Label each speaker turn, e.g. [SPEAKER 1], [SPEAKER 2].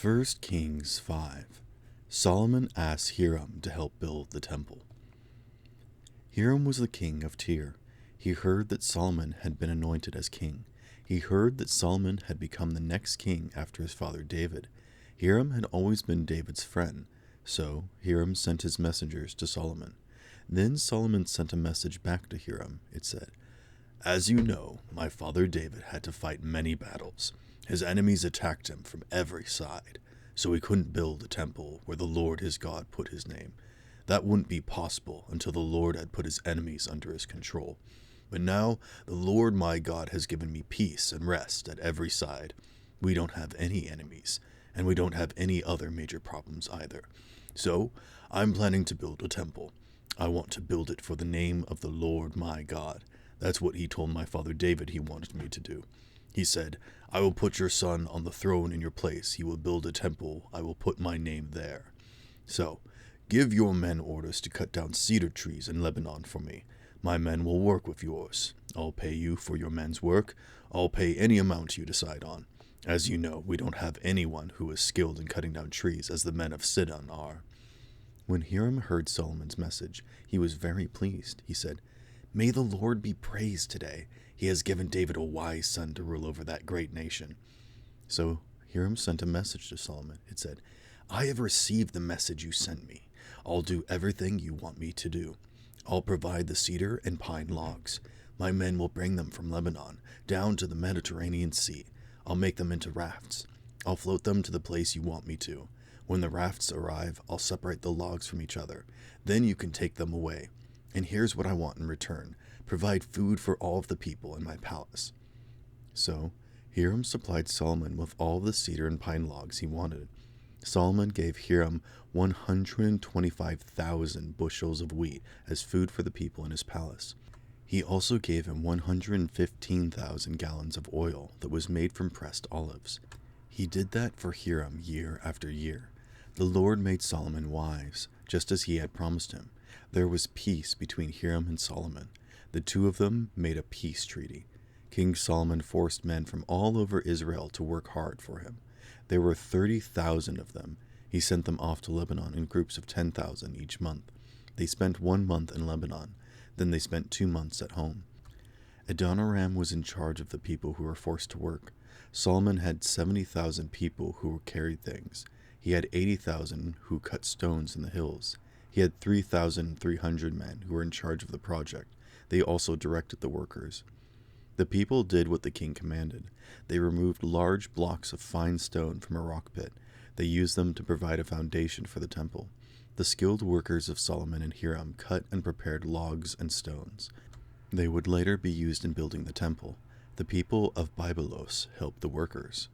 [SPEAKER 1] 1 Kings 5. Solomon asks Hiram to help build the temple. Hiram was the king of Tyre. He heard that Solomon had been anointed as king. He heard that Solomon had become the next king after his father David. Hiram had always been David's friend, so Hiram sent his messengers to Solomon. Then Solomon sent a message back to Hiram. It said, "As you know, my father David had to fight many battles. His enemies attacked him from every side, so he couldn't build a temple where the Lord his God put his name. That wouldn't be possible until the Lord had put his enemies under his control. But now the Lord my God has given me peace and rest at every side. We don't have any enemies, and we don't have any other major problems either. So I'm planning to build a temple. I want to build it for the name of the Lord my God. That's what he told my father David he wanted me to do. He said, 'I will put your son on the throne in your place. He will build a temple. I will put my name there.' So, give your men orders to cut down cedar trees in Lebanon for me. My men will work with yours. I'll pay you for your men's work. I'll pay any amount you decide on. As you know, we don't have anyone who is skilled in cutting down trees as the men of Sidon are." When Hiram heard Solomon's message, he was very pleased. He said, "May the Lord be praised today. He has given David a wise son to rule over that great nation." So Hiram sent a message to Solomon. It said, "I have received the message you sent me. I'll do everything you want me to do. I'll provide the cedar and pine logs. My men will bring them from Lebanon down to the Mediterranean Sea. I'll make them into rafts. I'll float them to the place you want me to. When the rafts arrive, I'll separate the logs from each other. Then you can take them away. And here's what I want in return. Provide food for all of the people in my palace." So Hiram supplied Solomon with all the cedar and pine logs he wanted. Solomon gave Hiram 125,000 bushels of wheat as food for the people in his palace. He also gave him 115,000 gallons of oil that was made from pressed olives. He did that for Hiram year after year. The Lord made Solomon wise, just as he had promised him. There was peace between Hiram and Solomon. The two of them made a peace treaty. King Solomon forced men from all over Israel to work hard for him. There were 30,000 of them. He sent them off to Lebanon in groups of 10,000 each month. They spent 1 month in Lebanon. Then they spent 2 months at home. Adoniram was in charge of the people who were forced to work. Solomon had 70,000 people who carried things. He had 80,000 who cut stones in the hills. He had 3,300 men who were in charge of the project. They also directed the workers. The people did what the king commanded. They removed large blocks of fine stone from a rock pit. They used them to provide a foundation for the temple. The skilled workers of Solomon and Hiram cut and prepared logs and stones. They would later be used in building the temple. The people of Byblos helped the workers.